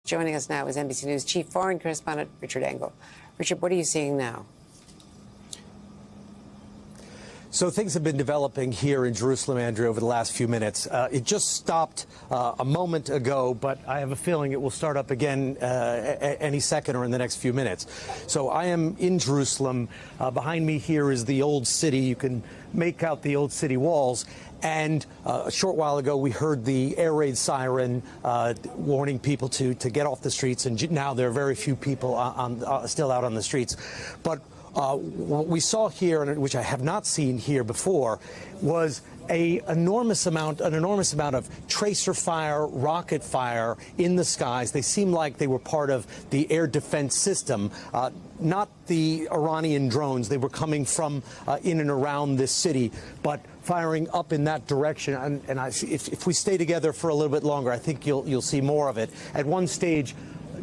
Joining us now is NBC News Chief Foreign Correspondent Richard Engel. Richard, what are you seeing now? So things have been developing here in Jerusalem, Andrea, over the last few minutes. It just stopped a moment ago, but I have a feeling it will start up again any second or in the next few minutes. So I am in Jerusalem. Behind me here is the old city. You can make out the old city walls. And a short while ago, we heard the air raid siren warning people to get off the streets. And now there are very few people still out on the streets. But what we saw here, which I have not seen here before, was an enormous amount of tracer fire, rocket fire in the skies. They seemed like they were part of the air defense system, not the Iranian drones. They were coming from in and around this city, but firing up in that direction. And if we stay together for a little bit longer, I think you'll see more of it. At one stage,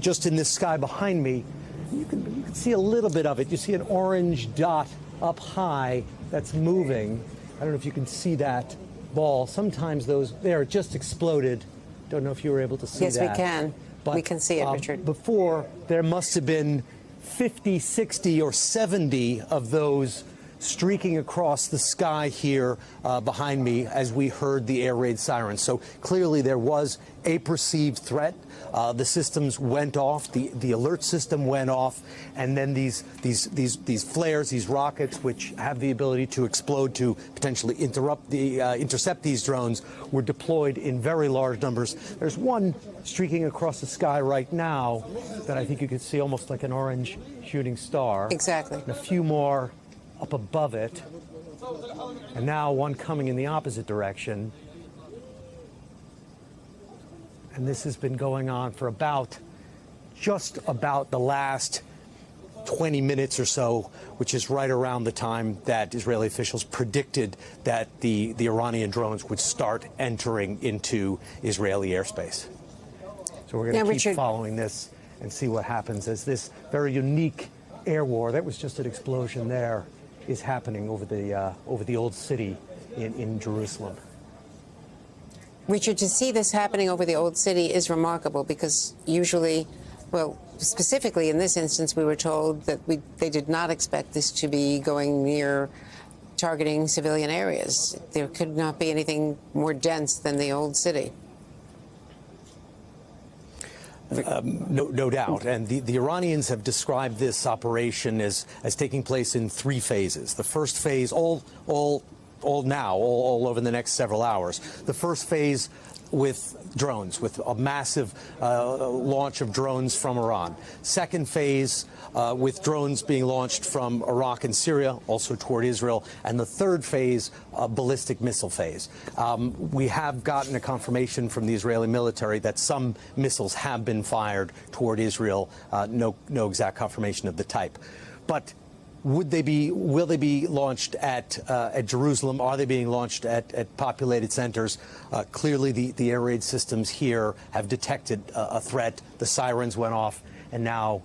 just in this sky behind me, you can see a little bit of it. You see an orange dot up high that's moving. I don't know if you can see that ball. Sometimes those there just exploded. Don't know if you were able to see that. Yes, we can. But, we can see it, Richard. Before, there must have been 50, 60, or 70 of those streaking across the sky here behind me as we heard the air raid sirens. So clearly there was a perceived threat. The systems went off, the alert system went off, and then these flares, these rockets, which have the ability to explode to potentially intercept these drones, were deployed in very large numbers. There's one streaking across the sky right now that I think you could see almost like an orange shooting star. Exactly. And a few more up above it, and now one coming in the opposite direction. And this has been going on for just about the last 20 minutes or so, which is right around the time that Israeli officials predicted that the Iranian drones would start entering into Israeli airspace. So we're going to keep following this and see what happens as this very unique air war, that was just an explosion there, is happening over the old city in Jerusalem. Richard, to see this happening over the old city is remarkable because usually, well, specifically in this instance, we were told that they did not expect this to be going near targeting civilian areas. There could not be anything more dense than the old city. No doubt. And the Iranians have described this operation as taking place in 3 phases. The first phase, all over the next several hours. The first phase with drones, with a massive launch of drones from Iran. Second phase with drones being launched from Iraq and Syria, also toward Israel. And the third phase, ballistic missile phase. We have gotten a confirmation from the Israeli military that some missiles have been fired toward Israel. No exact confirmation of the type. But will they be launched at Jerusalem? Are they being launched at populated centers? Clearly, the air raid systems here have detected a threat. The sirens went off, and now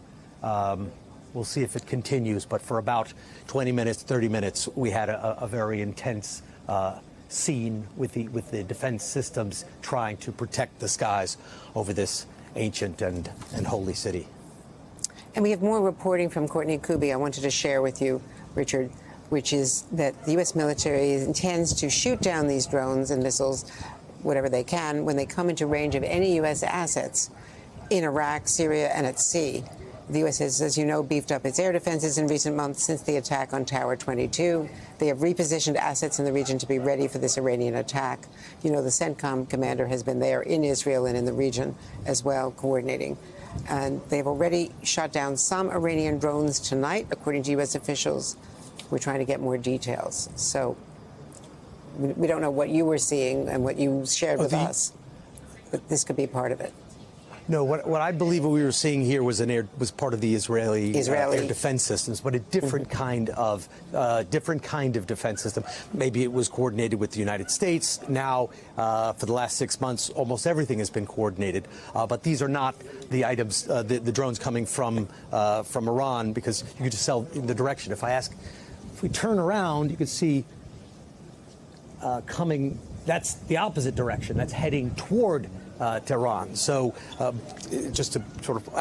we'll see if it continues. But for about 20 minutes, 30 minutes, we had a very intense scene with the defense systems trying to protect the skies over this ancient and holy city. And we have more reporting from Courtney Kubi I wanted to share with you, Richard, which is that the U.S. military intends to shoot down these drones and missiles, whatever they can, when they come into range of any U.S. assets in Iraq, Syria, and at sea. The U.S. has, as you know, beefed up its air defenses in recent months since the attack on Tower 22. They have repositioned assets in the region to be ready for this Iranian attack. You know, the CENTCOM commander has been there in Israel and in the region as well, coordinating. And they've already shot down some Iranian drones tonight, according to U.S. officials. We're trying to get more details. So we don't know what you were seeing and what you shared with us, but this could be part of it. No, what I believe we were seeing here was part of the Israeli air defense systems, but a different kind of defense system. Maybe it was coordinated with the United States. Now, for the last 6 months, almost everything has been coordinated. But these are not the items, the drones coming from Iran, because you could just tell in the direction. If we turn around, you could see coming. That's the opposite direction. That's heading toward Tehran. So just to sort of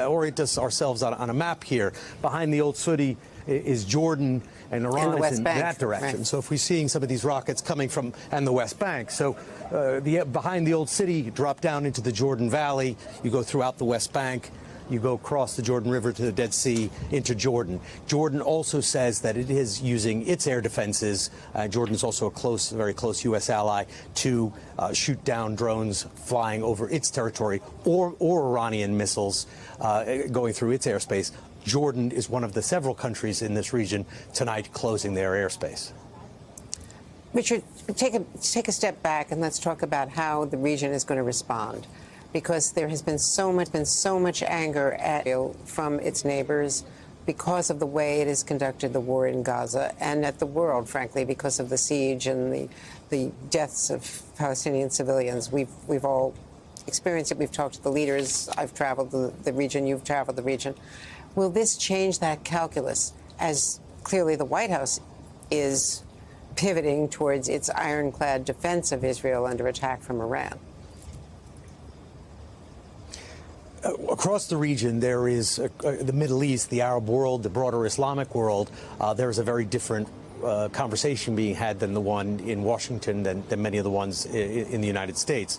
orient us ourselves on a map here, behind the old city is Jordan, and Iran is in that direction. Right. So if we're seeing some of these rockets coming from, and the West Bank, so behind the old city, you drop down into the Jordan Valley, you go throughout the West Bank, you go across the Jordan River to the Dead Sea into Jordan. Jordan also says that it is using its air defenses. Jordan is also a very close U.S. ally to shoot down drones flying over its territory or Iranian missiles going through its airspace. Jordan is one of the several countries in this region tonight closing their airspace. Richard, take a step back and let's talk about how the region is going to respond, because there has been so much anger at Israel from its neighbors because of the way it has conducted the war in Gaza, and at the world, frankly, because of the siege and the deaths of Palestinian civilians. We've all experienced it. We've talked to the leaders. I've traveled the region. You've traveled the region. Will this change that calculus, as clearly the White House is pivoting towards its ironclad defense of Israel under attack from Iran? Across the region, there is the Middle East, the Arab world, the broader Islamic world. There is a very different conversation being had than the one in Washington, than many of the ones in the United States.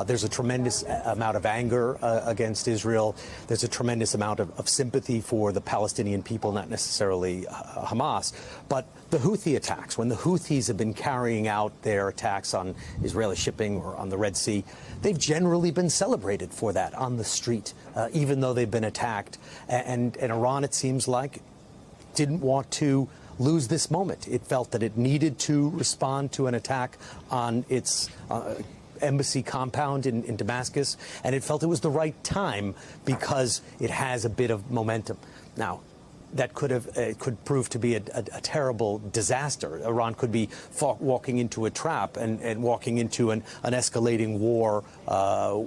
There's a tremendous amount of anger against Israel. There's a tremendous amount of sympathy for the Palestinian people, not necessarily Hamas, but the Houthi attacks. When the Houthis have been carrying out their attacks on Israeli shipping or on the Red Sea, they've generally been celebrated for that on the street, even though they've been attacked. And Iran, it seems like, didn't want to lose this moment. It felt that it needed to respond to an attack on its embassy compound in Damascus, and it felt it was the right time because it has a bit of momentum. Now, that could prove to be a terrible disaster. Iran could be walking into a trap and walking into an escalating war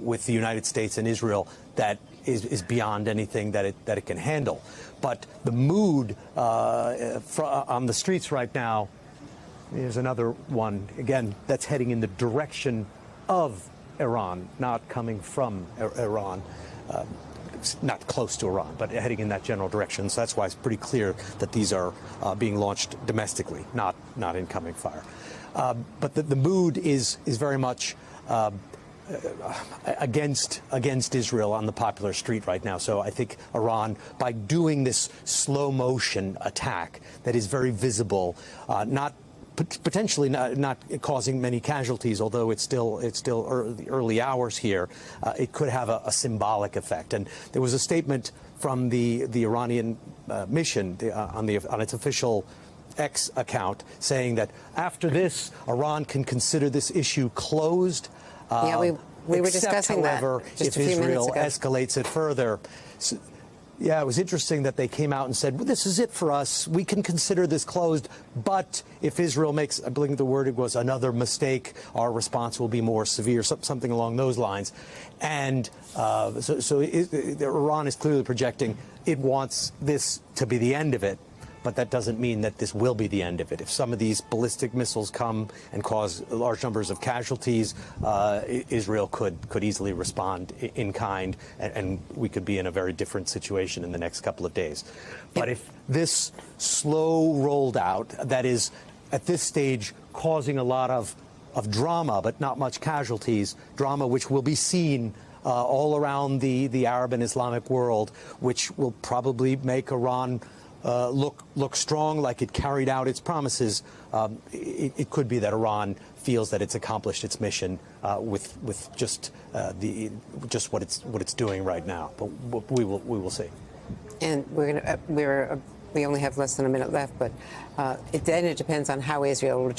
with the United States and Israel that is beyond anything that it can handle. But the mood on the streets right now is another one, again, that's heading in the direction of Iran, not coming from Iran. Not close to Iran, but heading in that general direction. So that's why it's pretty clear that these are being launched domestically, not incoming fire. But the mood is very much against Israel on the popular street right now. So I think Iran, by doing this slow motion attack that is very visible, potentially not causing many casualties, although it's still early hours here, it could have a symbolic effect. And there was a statement from the Iranian mission on its official X account saying that after this, Iran can consider this issue closed. Yeah, we were discussing however, that just if a few Israel minutes ago. escalates it further. So, yeah, it was interesting that they came out and said, well, this is it for us. We can consider this closed. But if Israel makes, I believe the word was another mistake, our response will be more severe, something along those lines. And so Iran is clearly projecting it wants this to be the end of it. But that doesn't mean that this will be the end of it. If some of these ballistic missiles come and cause large numbers of casualties, Israel could easily respond in kind, and we could be in a very different situation in the next couple of days. But if this slow rolled out, that is, at this stage, causing a lot of drama, but not much casualties, drama which will be seen all around the Arab and Islamic world, which will probably make Iran look strong, like it carried out its promises. It could be that Iran feels that it's accomplished its mission with just what it's doing right now. But we will see. And we only have less than a minute left, but it depends on how Israel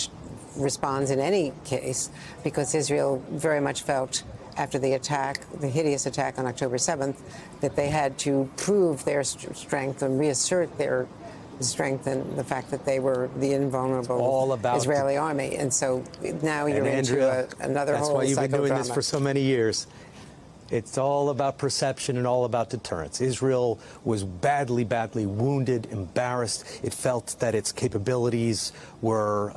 responds in any case, because Israel very much felt after the attack, the hideous attack on October 7th, that they had to prove their strength and reassert their strength and the fact that they were the invulnerable Israeli army. And so now you're into another whole psychodrama. That's why you've been doing this for so many years. It's all about perception and all about deterrence. Israel was badly, badly wounded, embarrassed. It felt that its capabilities were,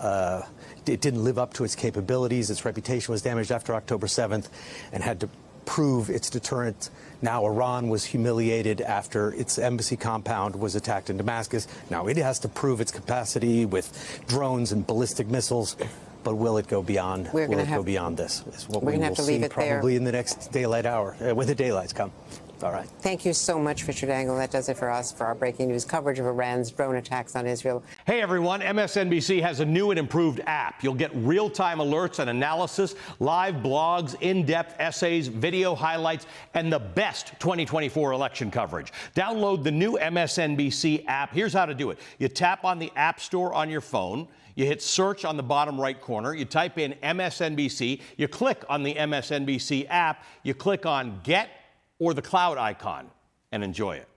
it didn't live up to its capabilities. Its reputation was damaged after October 7th and had to prove its deterrent. Now Iran was humiliated after its embassy compound was attacked in Damascus. Now it has to prove its capacity with drones and ballistic missiles. But will it go beyond? Will it go beyond this? Is what we will see probably in the next daylight hour, when the daylights come. All right. Thank you so much, Richard Engel. That does it for us for our breaking news coverage of Iran's drone attacks on Israel. Hey, everyone. MSNBC has a new and improved app. You'll get real-time alerts and analysis, live blogs, in-depth essays, video highlights, and the best 2024 election coverage. Download the new MSNBC app. Here's how to do it. You tap on the App Store on your phone. You hit search on the bottom right corner. You type in MSNBC. You click on the MSNBC app. You click on Get or the cloud icon and enjoy it.